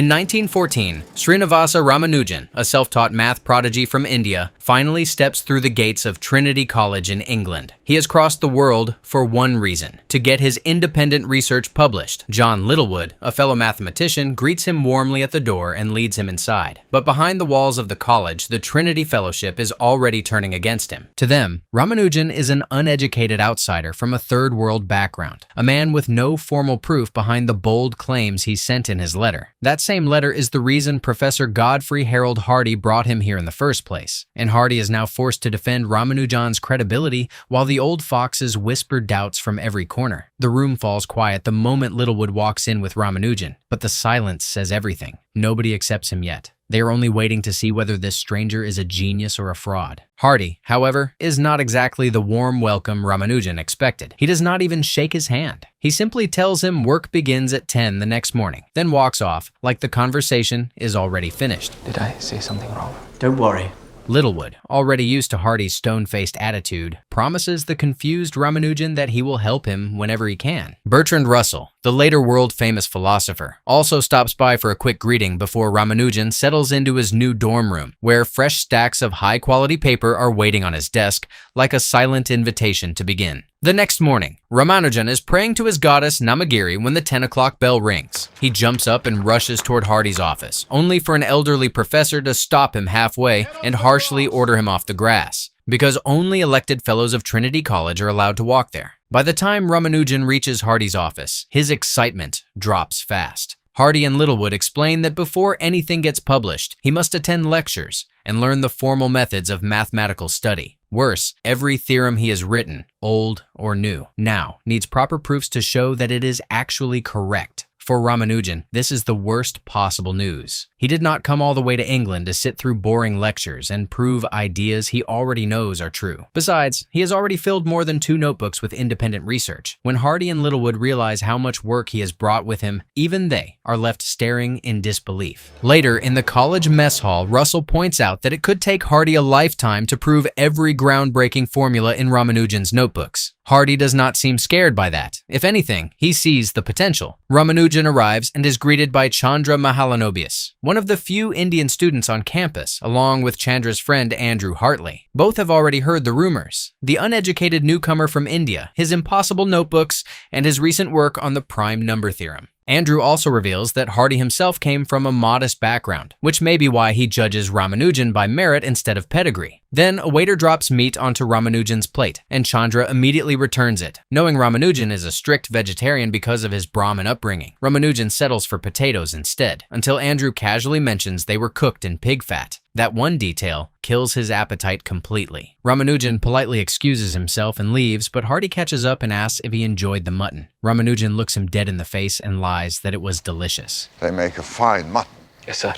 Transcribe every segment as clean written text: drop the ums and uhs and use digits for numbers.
In 1914, Srinivasa Ramanujan, a self-taught math prodigy from India, finally steps through the gates of Trinity College in England. He has crossed the world for one reason: to get his independent research published. John Littlewood, a fellow mathematician, greets him warmly at the door and leads him inside. But behind the walls of the college, the Trinity Fellowship is already turning against him. To them, Ramanujan is an uneducated outsider from a third world background, a man with no formal proof behind the bold claims he sent in his letter. That same letter is the reason Professor Godfrey Harold Hardy brought him here in the first place, and Hardy is now forced to defend Ramanujan's credibility while the old foxes whisper doubts from every corner. The room falls quiet the moment Littlewood walks in with Ramanujan, but the silence says everything. Nobody accepts him yet. They are only waiting to see whether this stranger is a genius or a fraud. Hardy, however, is not exactly the warm welcome Ramanujan expected. He does not even shake his hand. He simply tells him work begins at 10 the next morning, then walks off like the conversation is already finished. Did I say something wrong? Don't worry. Littlewood, already used to Hardy's stone-faced attitude, promises the confused Ramanujan that he will help him whenever he can. Bertrand Russell, the later world-famous philosopher, also stops by for a quick greeting before Ramanujan settles into his new dorm room, where fresh stacks of high-quality paper are waiting on his desk like a silent invitation to begin. The next morning, Ramanujan is praying to his goddess Namagiri when the 10 o'clock bell rings. He jumps up and rushes toward Hardy's office, only for an elderly professor to stop him halfway and harshly order him off the grass, because only elected fellows of Trinity College are allowed to walk there. By the time Ramanujan reaches Hardy's office, his excitement drops fast. Hardy and Littlewood explain that before anything gets published, he must attend lectures and learn the formal methods of mathematical study. Worse, every theorem he has written, old or new, now needs proper proofs to show that it is actually correct. For Ramanujan, this is the worst possible news. He did not come all the way to England to sit through boring lectures and prove ideas he already knows are true. Besides, he has already filled more than 2 notebooks with independent research. When Hardy and Littlewood realize how much work he has brought with him, even they are left staring in disbelief. Later, in the college mess hall, Russell points out that it could take Hardy a lifetime to prove every groundbreaking formula in Ramanujan's notebooks. Hardy does not seem scared by that. If anything, he sees the potential. Ramanujan arrives and is greeted by Chandra Mahalanobis, one of the few Indian students on campus, along with Chandra's friend Andrew Hartley. Both have already heard the rumors. The uneducated newcomer from India, his impossible notebooks, and his recent work on the prime number theorem. Andrew also reveals that Hardy himself came from a modest background, which may be why he judges Ramanujan by merit instead of pedigree. Then a waiter drops meat onto Ramanujan's plate, and Chandra immediately returns it. Knowing Ramanujan is a strict vegetarian because of his Brahmin upbringing, Ramanujan settles for potatoes instead, until Andrew casually mentions they were cooked in pig fat. That one detail kills his appetite completely. Ramanujan politely excuses himself and leaves, but Hardy catches up and asks if he enjoyed the mutton. Ramanujan looks him dead in the face and lies that it was delicious. They make a fine mutton. Yes, sir.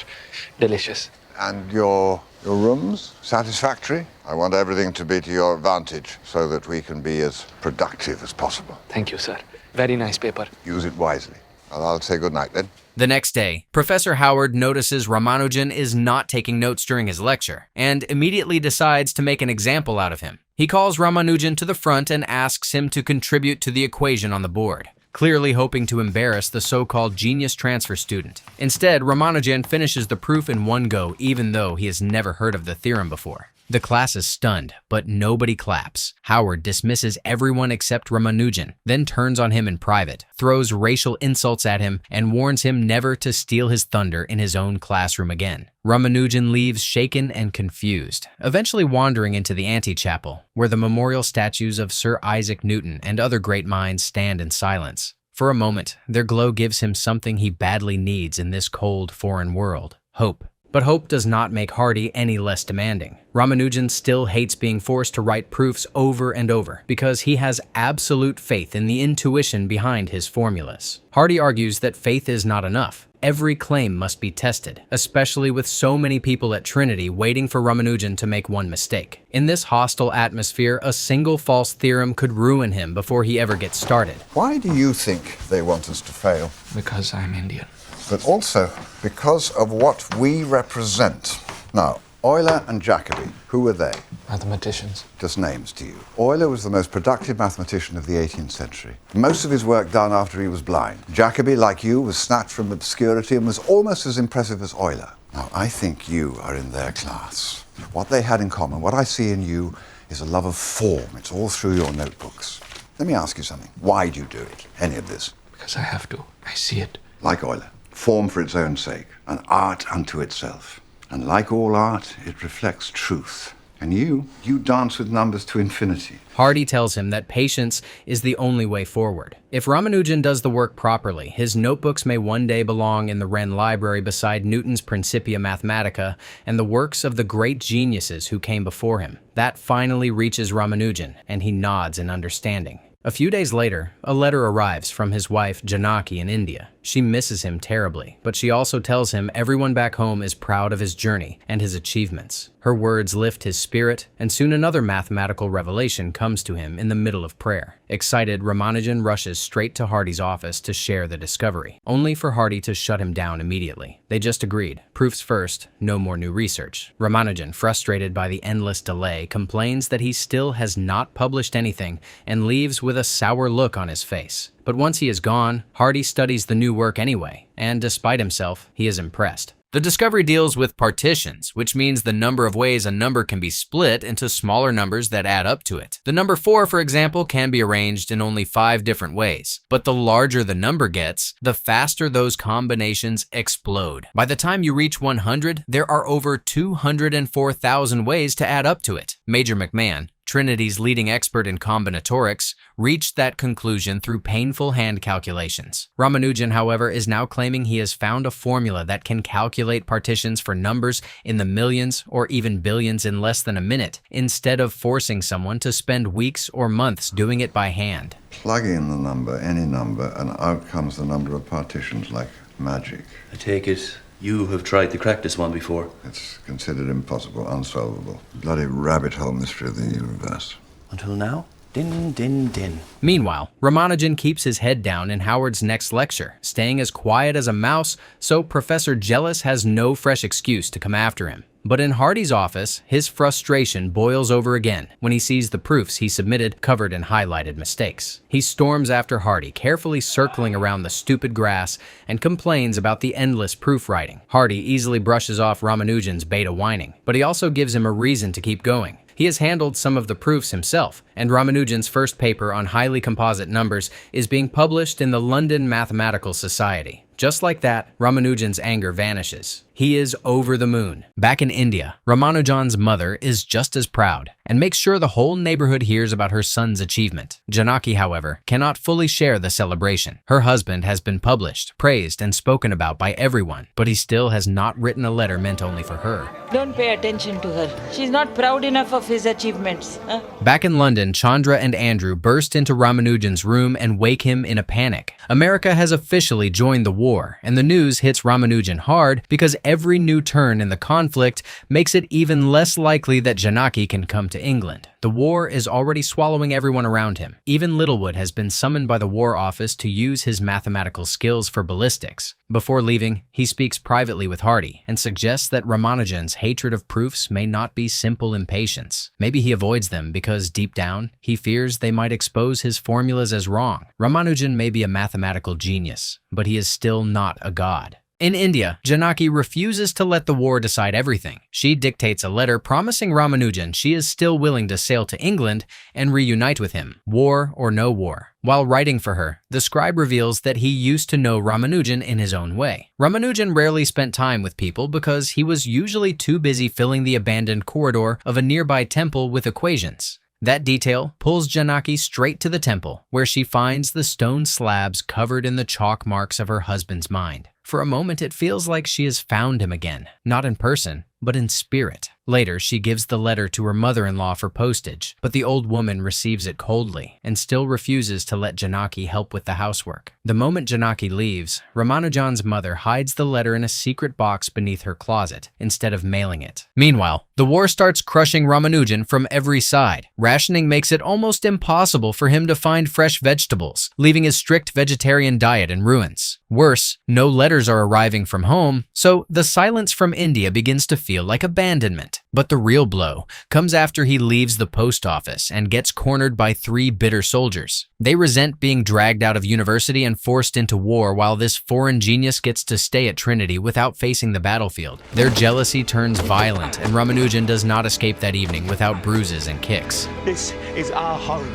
Delicious. And your rooms, satisfactory? I want everything to be to your advantage so that we can be as productive as possible. Thank you, sir. Very nice paper. Use it wisely. Well, I'll say good night then. The next day, Professor Howard notices Ramanujan is not taking notes during his lecture and immediately decides to make an example out of him. He calls Ramanujan to the front and asks him to contribute to the equation on the board, clearly hoping to embarrass the so-called genius transfer student. Instead, Ramanujan finishes the proof in one go, even though he has never heard of the theorem before. The class is stunned, but nobody claps. Howard dismisses everyone except Ramanujan, then turns on him in private, throws racial insults at him, and warns him never to steal his thunder in his own classroom again. Ramanujan leaves shaken and confused, eventually wandering into the antechapel, where the memorial statues of Sir Isaac Newton and other great minds stand in silence. For a moment, their glow gives him something he badly needs in this cold, foreign world: hope. But hope does not make Hardy any less demanding. Ramanujan still hates being forced to write proofs over and over because he has absolute faith in the intuition behind his formulas. Hardy argues that faith is not enough. Every claim must be tested, especially with so many people at Trinity waiting for Ramanujan to make one mistake. In this hostile atmosphere, a single false theorem could ruin him before he ever gets started. Why do you think they want us to fail? Because I'm Indian. But also because of what we represent. Now, Euler and Jacobi, who were they? Mathematicians. Just names to you. Euler was the most productive mathematician of the 18th century. Most of his work done after he was blind. Jacobi, like you, was snatched from obscurity and was almost as impressive as Euler. Now, I think you are in their class. What they had in common, what I see in you, is a love of form. It's all through your notebooks. Let me ask you something. Why do you do it, any of this? Because I have to. I see it. Like Euler, form for its own sake, an art unto itself. And like all art, it reflects truth. And you dance with numbers to infinity. Hardy tells him that patience is the only way forward. If Ramanujan does the work properly, his notebooks may one day belong in the Wren Library beside Newton's Principia Mathematica and the works of the great geniuses who came before him. That finally reaches Ramanujan, and he nods in understanding. A few days later, a letter arrives from his wife Janaki in India. She misses him terribly, but she also tells him everyone back home is proud of his journey and his achievements. Her words lift his spirit, and soon another mathematical revelation comes to him in the middle of prayer. Excited, Ramanujan rushes straight to Hardy's office to share the discovery, only for Hardy to shut him down immediately. They just agreed. Proofs first, no more new research. Ramanujan, frustrated by the endless delay, complains that he still has not published anything and leaves with a sour look on his face. But once he is gone, Hardy studies the new work anyway, and despite himself, he is impressed. The discovery deals with partitions, which means the number of ways a number can be split into smaller numbers that add up to it. The number 4, for example, can be arranged in only 5 different ways. But the larger the number gets, the faster those combinations explode. By the time you reach 100, there are over 204,000 ways to add up to it. Major McMahon, Trinity's leading expert in combinatorics, reached that conclusion through painful hand calculations. Ramanujan, however, is now claiming he has found a formula that can calculate partitions for numbers in the millions or even billions in less than a minute, instead of forcing someone to spend weeks or months doing it by hand. Plug in the number, any number, and out comes the number of partitions like magic. I take it you have tried to crack this one before. It's considered impossible, unsolvable. Bloody rabbit hole mystery of the universe. Until now? Din, din, din. Meanwhile, Ramanujan keeps his head down in Howard's next lecture, staying as quiet as a mouse, so Professor Jealous has no fresh excuse to come after him. But in Hardy's office, his frustration boils over again when he sees the proofs he submitted covered in highlighted mistakes. He storms after Hardy, carefully circling around the stupid grass, and complains about the endless proof writing. Hardy easily brushes off Ramanujan's beta whining, but he also gives him a reason to keep going. He has handled some of the proofs himself, and Ramanujan's first paper on highly composite numbers is being published in the London Mathematical Society. Just like that, Ramanujan's anger vanishes. He is over the moon. Back in India, Ramanujan's mother is just as proud and makes sure the whole neighborhood hears about her son's achievement. Janaki, however, cannot fully share the celebration. Her husband has been published, praised, and spoken about by everyone, but he still has not written a letter meant only for her. Don't pay attention to her. She's not proud enough of his achievements. Back in London, Chandra and Andrew burst into Ramanujan's room and wake him in a panic. America has officially joined the war, and the news hits Ramanujan hard because every new turn in the conflict makes it even less likely that Janaki can come to England. The war is already swallowing everyone around him. Even Littlewood has been summoned by the War Office to use his mathematical skills for ballistics. Before leaving, he speaks privately with Hardy and suggests that Ramanujan's hatred of proofs may not be simple impatience. Maybe he avoids them because, deep down, he fears they might expose his formulas as wrong. Ramanujan may be a mathematical genius, but he is still not a god. In India, Janaki refuses to let the war decide everything. She dictates a letter promising Ramanujan she is still willing to sail to England and reunite with him, war or no war. While writing for her, the scribe reveals that he used to know Ramanujan in his own way. Ramanujan rarely spent time with people because he was usually too busy filling the abandoned corridor of a nearby temple with equations. That detail pulls Janaki straight to the temple, where she finds the stone slabs covered in the chalk marks of her husband's mind. For a moment, it feels like she has found him again, not in person, but in spirit. Later, she gives the letter to her mother-in-law for postage, but the old woman receives it coldly and still refuses to let Janaki help with the housework. The moment Janaki leaves, Ramanujan's mother hides the letter in a secret box beneath her closet instead of mailing it. Meanwhile, the war starts crushing Ramanujan from every side. Rationing makes it almost impossible for him to find fresh vegetables, leaving his strict vegetarian diet in ruins. Worse, no letters are arriving from home, so the silence from India begins to feel like abandonment. But the real blow comes after he leaves the post office and gets cornered by 3 bitter soldiers. They resent being dragged out of university and forced into war while this foreign genius gets to stay at Trinity without facing the battlefield. Their jealousy turns violent, and Ramanujan does not escape that evening without bruises and kicks. This is our home.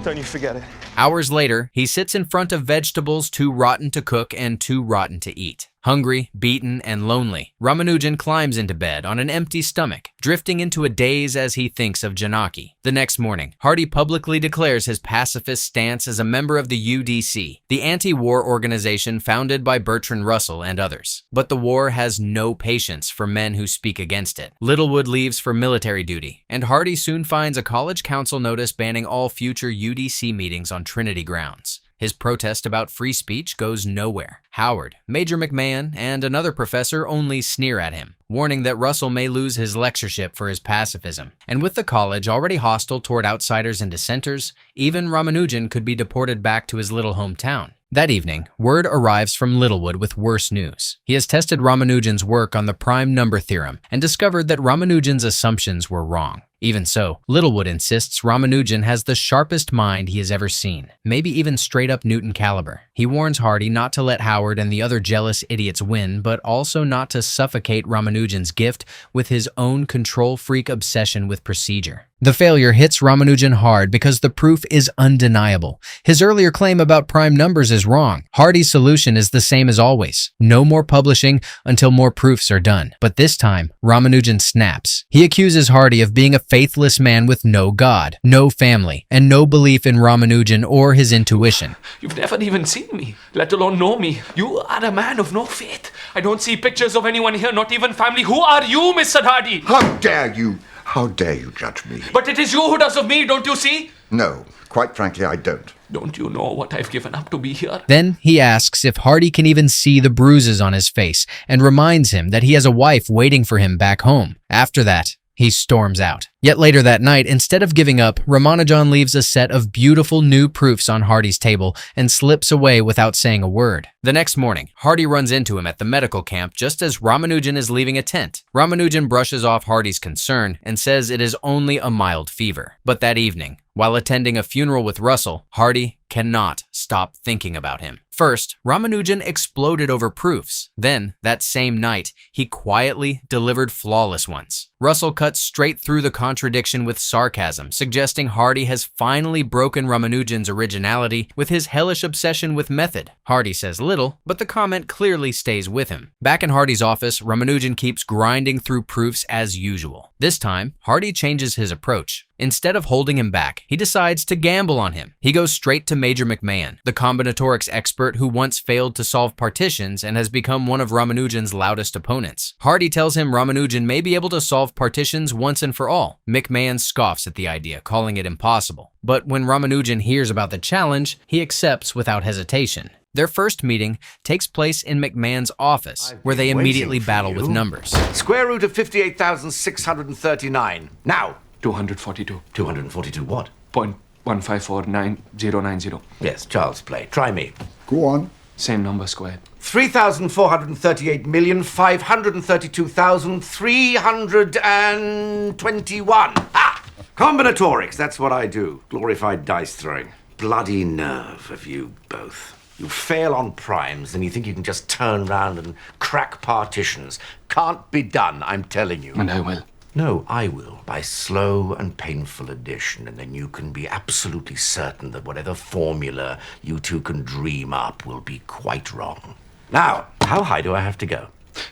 Don't you forget it. Hours later, he sits in front of vegetables too rotten to cook and too rotten to eat. Hungry, beaten, and lonely, Ramanujan climbs into bed on an empty stomach, drifting into a daze as he thinks of Janaki. The next morning, Hardy publicly declares his pacifist stance as a member of the UDC, the anti-war organization founded by Bertrand Russell and others. But the war has no patience for men who speak against it. Littlewood leaves for military duty, and Hardy soon finds a college council notice banning all future UDC meetings on Trinity grounds. His protest about free speech goes nowhere. Howard, Major McMahon, and another professor only sneer at him, warning that Russell may lose his lectureship for his pacifism. And with the college already hostile toward outsiders and dissenters, even Ramanujan could be deported back to his little hometown. That evening, word arrives from Littlewood with worse news. He has tested Ramanujan's work on the prime number theorem and discovered that Ramanujan's assumptions were wrong. Even so, Littlewood insists Ramanujan has the sharpest mind he has ever seen, maybe even straight-up Newton caliber. He warns Hardy not to let Howard and the other jealous idiots win, but also not to suffocate Ramanujan's gift with his own control-freak obsession with procedure. The failure hits Ramanujan hard because the proof is undeniable. His earlier claim about prime numbers is wrong. Hardy's solution is the same as always. No more publishing until more proofs are done. But this time, Ramanujan snaps. He accuses Hardy of being a faithless man with no God, no family, and no belief in Ramanujan or his intuition. You've never even seen me, let alone know me. You are a man of no faith. I don't see pictures of anyone here, not even family. Who are you, Mr. Hardy? How dare you? How dare you judge me? But it is you who does of me, don't you see? No, quite frankly, I don't. Don't you know what I've given up to be here? Then he asks if Hardy can even see the bruises on his face and reminds him that he has a wife waiting for him back home. After that, he storms out. Yet later that night, instead of giving up, Ramanujan leaves a set of beautiful new proofs on Hardy's table and slips away without saying a word. The next morning, Hardy runs into him at the medical camp just as Ramanujan is leaving a tent. Ramanujan brushes off Hardy's concern and says it is only a mild fever. But that evening, while attending a funeral with Russell, Hardy cannot stop thinking about him. First, Ramanujan exploded over proofs. Then, that same night, he quietly delivered flawless ones. Russell cuts straight through the contradiction with sarcasm, suggesting Hardy has finally broken Ramanujan's originality with his hellish obsession with method. Hardy says little, but the comment clearly stays with him. Back in Hardy's office, Ramanujan keeps grinding through proofs as usual. This time, Hardy changes his approach. Instead of holding him back, he decides to gamble on him. He goes straight to Major McMahon, the combinatorics expert who once failed to solve partitions and has become one of Ramanujan's loudest opponents. Hardy tells him Ramanujan may be able to solve partitions once and for all. McMahon scoffs at the idea, calling it impossible. But when Ramanujan hears about the challenge, he accepts without hesitation. Their first meeting takes place in McMahon's office, where they immediately battle with numbers. Square root of 58,639. Now. 242. 242 what? 0.1549090. Yes, child's play. Try me. Go on. Same number squared. 3,438,532,321. Ah! Combinatorics, that's what I do. Glorified dice throwing. Bloody nerve of you both. You fail on primes, then you think you can just turn round and crack partitions. Can't be done, I'm telling you. And I will. No, I will, by slow and painful addition, and then you can be absolutely certain that whatever formula you two can dream up will be quite wrong. Now, how high do I have to go?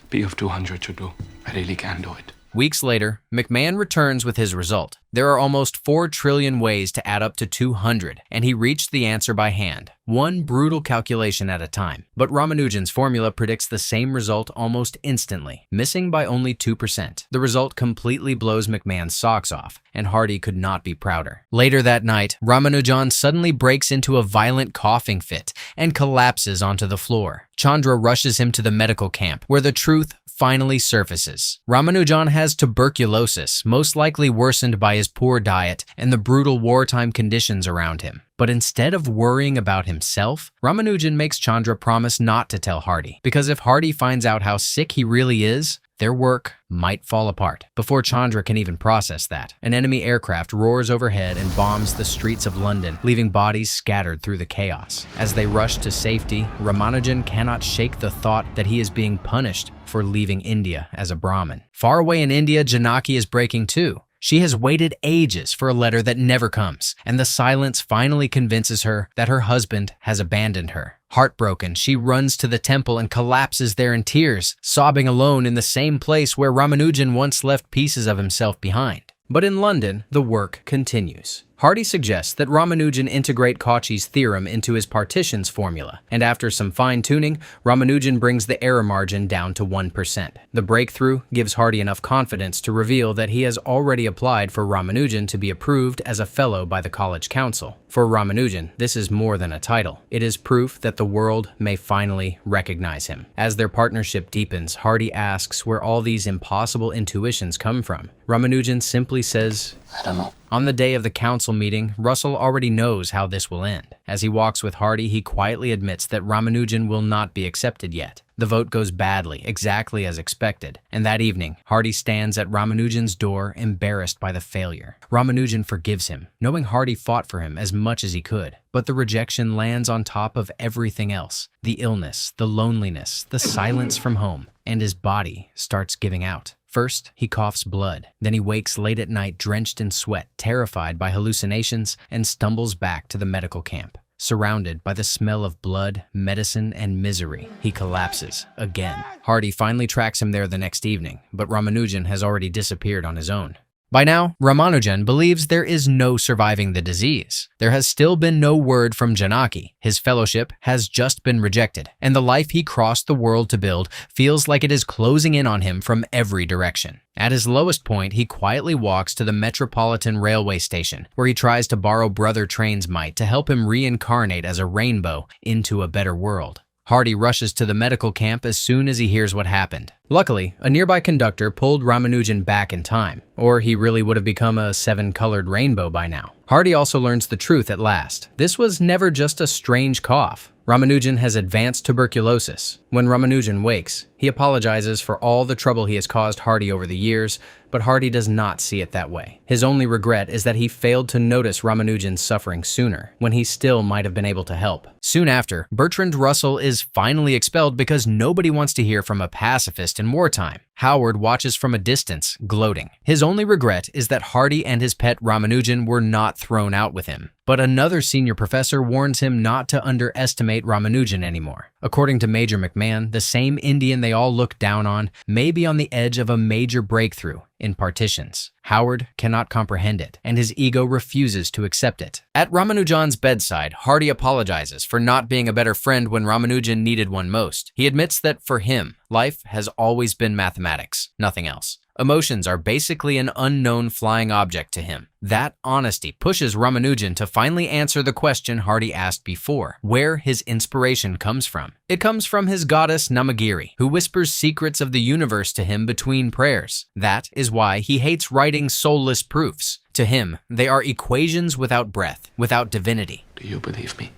P of 200 should do. I really can do it. Weeks later, McMahon returns with his result. There are almost 4 trillion ways to add up to 200, and he reached the answer by hand, one brutal calculation at a time. But Ramanujan's formula predicts the same result almost instantly, missing by only 2%. The result completely blows McMahon's socks off, and Hardy could not be prouder. Later that night, Ramanujan suddenly breaks into a violent coughing fit and collapses onto the floor. Chandra rushes him to the medical camp, where the truth finally surfaces. Ramanujan has tuberculosis, most likely worsened by his poor diet and the brutal wartime conditions around him. But instead of worrying about himself, Ramanujan makes Chandra promise not to tell Hardy, because if Hardy finds out how sick he really is, Their work might fall apart. Before Chandra can even process that, an enemy aircraft roars overhead and bombs the streets of London, leaving bodies scattered through the chaos. As they rush to safety, Ramanujan cannot shake the thought that he is being punished for leaving India as a Brahmin. Far away in India, Janaki is breaking too. She has waited ages for a letter that never comes, and the silence finally convinces her that her husband has abandoned her. Heartbroken, she runs to the temple and collapses there in tears, sobbing alone in the same place where Ramanujan once left pieces of himself behind. But in London, the work continues. Hardy suggests that Ramanujan integrate Cauchy's theorem into his partitions formula, and after some fine-tuning, Ramanujan brings the error margin down to 1%. The breakthrough gives Hardy enough confidence to reveal that he has already applied for Ramanujan to be approved as a fellow by the college council. For Ramanujan, this is more than a title. It is proof that the world may finally recognize him. As their partnership deepens, Hardy asks where all these impossible intuitions come from. Ramanujan simply says, I don't know. On the day of the council meeting, Russell already knows how this will end. As he walks with Hardy, he quietly admits that Ramanujan will not be accepted yet. The vote goes badly, exactly as expected, and that evening, Hardy stands at Ramanujan's door, embarrassed by the failure. Ramanujan forgives him, knowing Hardy fought for him as much as he could. But the rejection lands on top of everything else. The illness, the loneliness, the silence from home, and his body starts giving out. First, he coughs blood. Then he wakes late at night drenched in sweat, terrified by hallucinations, and stumbles back to the medical camp. Surrounded by the smell of blood, medicine, and misery, he collapses again. Hardy finally tracks him there the next evening, but Ramanujan has already disappeared on his own. By now, Ramanujan believes there is no surviving the disease. There has still been no word from Janaki. His fellowship has just been rejected, and the life he crossed the world to build feels like it is closing in on him from every direction. At his lowest point, he quietly walks to the Metropolitan Railway Station, where he tries to borrow Brother Train's might to help him reincarnate as a rainbow into a better world. Hardy rushes to the medical camp as soon as he hears what happened. Luckily, a nearby conductor pulled Ramanujan back in time, or he really would have become a 7-colored rainbow by now. Hardy also learns the truth at last. This was never just a strange cough. Ramanujan has advanced tuberculosis. When Ramanujan wakes, he apologizes for all the trouble he has caused Hardy over the years, but Hardy does not see it that way. His only regret is that he failed to notice Ramanujan's suffering sooner, when he still might have been able to help. Soon after, Bertrand Russell is finally expelled because nobody wants to hear from a pacifist in wartime. Howard watches from a distance, gloating. His only regret is that Hardy and his pet Ramanujan were not thrown out with him. But another senior professor warns him not to underestimate Ramanujan anymore. According to Major McMahon, the same Indian they all look down on may be on the edge of a major breakthrough in partitions. Howard cannot comprehend it, and his ego refuses to accept it. At Ramanujan's bedside, Hardy apologizes for not being a better friend when Ramanujan needed one most. He admits that for him, life has always been mathematics, nothing else. Emotions are basically an unknown flying object to him. That honesty pushes Ramanujan to finally answer the question Hardy asked before, where his inspiration comes from. It comes from his goddess Namagiri, who whispers secrets of the universe to him between prayers. That is why he hates writing soulless proofs. To him, they are equations without breath, without divinity. Do you believe me?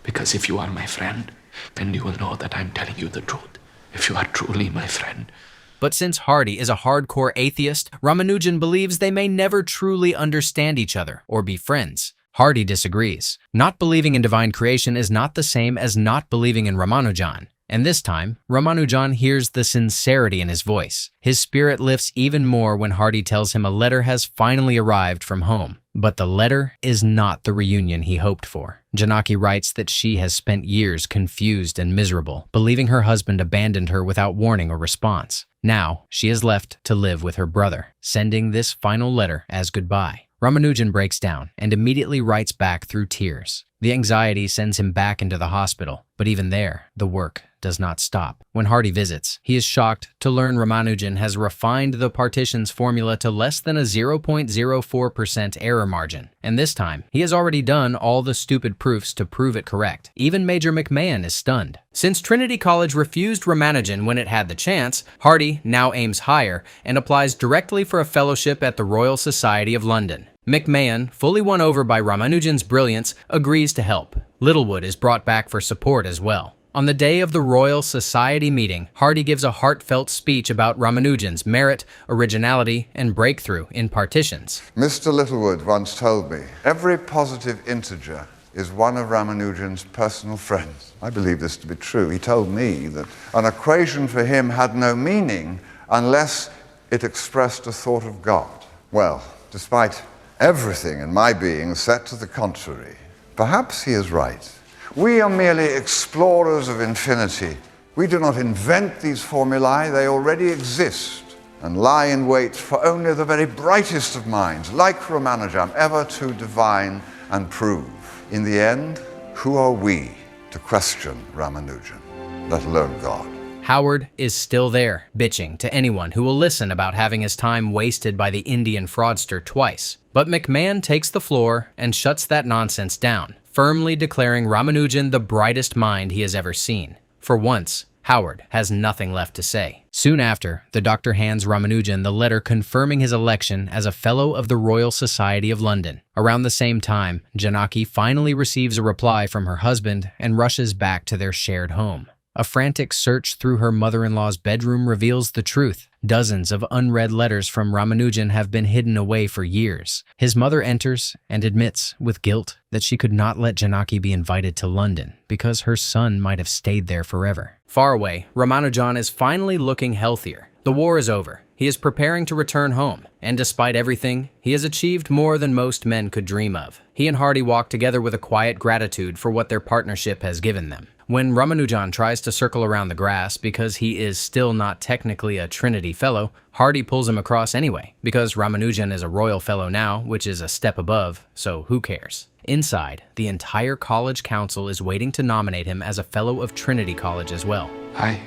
Because if you are my friend, then you will know that I'm telling you the truth. If you are truly my friend. But since Hardy is a hardcore atheist, Ramanujan believes they may never truly understand each other or be friends. Hardy disagrees. Not believing in divine creation is not the same as not believing in Ramanujan. And this time, Ramanujan hears the sincerity in his voice. His spirit lifts even more when Hardy tells him a letter has finally arrived from home. But the letter is not the reunion he hoped for. Janaki writes that she has spent years confused and miserable, believing her husband abandoned her without warning or response. Now, she is left to live with her brother, sending this final letter as goodbye. Ramanujan breaks down and immediately writes back through tears. The anxiety sends him back into the hospital, but even there, the work does not stop. When Hardy visits, he is shocked to learn Ramanujan has refined the partitions formula to less than a 0.04% error margin. And this time, he has already done all the stupid proofs to prove it correct. Even Major McMahon is stunned. Since Trinity College refused Ramanujan when it had the chance, Hardy now aims higher and applies directly for a fellowship at the Royal Society of London. McMahon, fully won over by Ramanujan's brilliance, agrees to help. Littlewood is brought back for support as well. On the day of the Royal Society meeting, Hardy gives a heartfelt speech about Ramanujan's merit, originality, and breakthrough in partitions. Mr. Littlewood once told me, every positive integer is one of Ramanujan's personal friends. I believe this to be true. He told me that an equation for him had no meaning unless it expressed a thought of God. Well, despite everything in my being set to the contrary, perhaps he is right. We are merely explorers of infinity. We do not invent these formulae, they already exist and lie in wait for only the very brightest of minds, like Ramanujan, ever to divine and prove. In the end, who are we to question Ramanujan, let alone God? Howard is still there, bitching to anyone who will listen about having his time wasted by the Indian fraudster twice. But McMahon takes the floor and shuts that nonsense down, firmly declaring Ramanujan the brightest mind he has ever seen. For once, Howard has nothing left to say. Soon after, the doctor hands Ramanujan the letter confirming his election as a Fellow of the Royal Society of London. Around the same time, Janaki finally receives a reply from her husband and rushes back to their shared home. A frantic search through her mother-in-law's bedroom reveals the truth. Dozens of unread letters from Ramanujan have been hidden away for years. His mother enters and admits, with guilt, that she could not let Janaki be invited to London because her son might have stayed there forever. Far away, Ramanujan is finally looking healthier. The war is over. He is preparing to return home, and despite everything, he has achieved more than most men could dream of. He and Hardy walk together with a quiet gratitude for what their partnership has given them. When Ramanujan tries to circle around the grass because he is still not technically a Trinity Fellow, Hardy pulls him across anyway, because Ramanujan is a Royal Fellow now, which is a step above, so who cares? Inside, the entire college council is waiting to nominate him as a Fellow of Trinity College as well. I,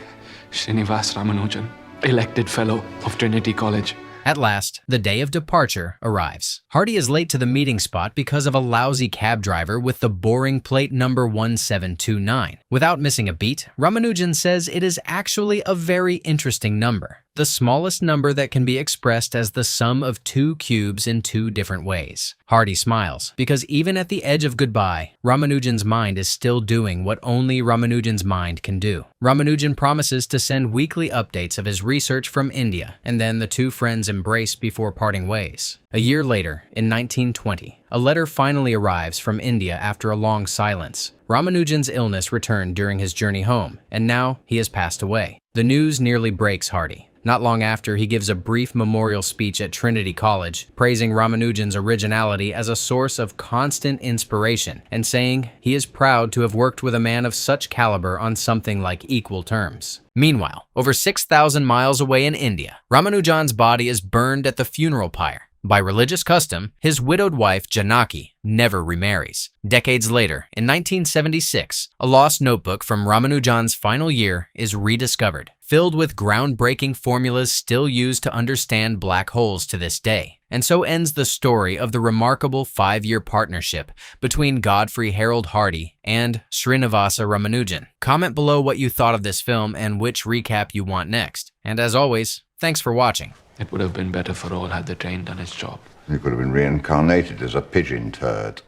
Srinivasa Ramanujan, elected Fellow of Trinity College. At last, the day of departure arrives. Hardy is late to the meeting spot because of a lousy cab driver with the boring plate number 1729. Without missing a beat, Ramanujan says it is actually a very interesting number, the smallest number that can be expressed as the sum of two cubes in two different ways. Hardy smiles, because even at the edge of goodbye, Ramanujan's mind is still doing what only Ramanujan's mind can do. Ramanujan promises to send weekly updates of his research from India, and then the two friends embrace before parting ways. A year later, in 1920, a letter finally arrives from India after a long silence. Ramanujan's illness returned during his journey home, and now he has passed away. The news nearly breaks Hardy. Not long after, he gives a brief memorial speech at Trinity College, praising Ramanujan's originality as a source of constant inspiration, and saying he is proud to have worked with a man of such caliber on something like equal terms. Meanwhile, over 6,000 miles away in India, Ramanujan's body is burned at the funeral pyre. By religious custom, his widowed wife, Janaki, never remarries. Decades later, in 1976, a lost notebook from Ramanujan's final year is rediscovered, filled with groundbreaking formulas still used to understand black holes to this day. And so ends the story of the remarkable 5-year partnership between Godfrey Harold Hardy and Srinivasa Ramanujan. Comment below what you thought of this film and which recap you want next. And as always, thanks for watching. It would have been better for all had the train done its job. You could have been reincarnated as a pigeon turd.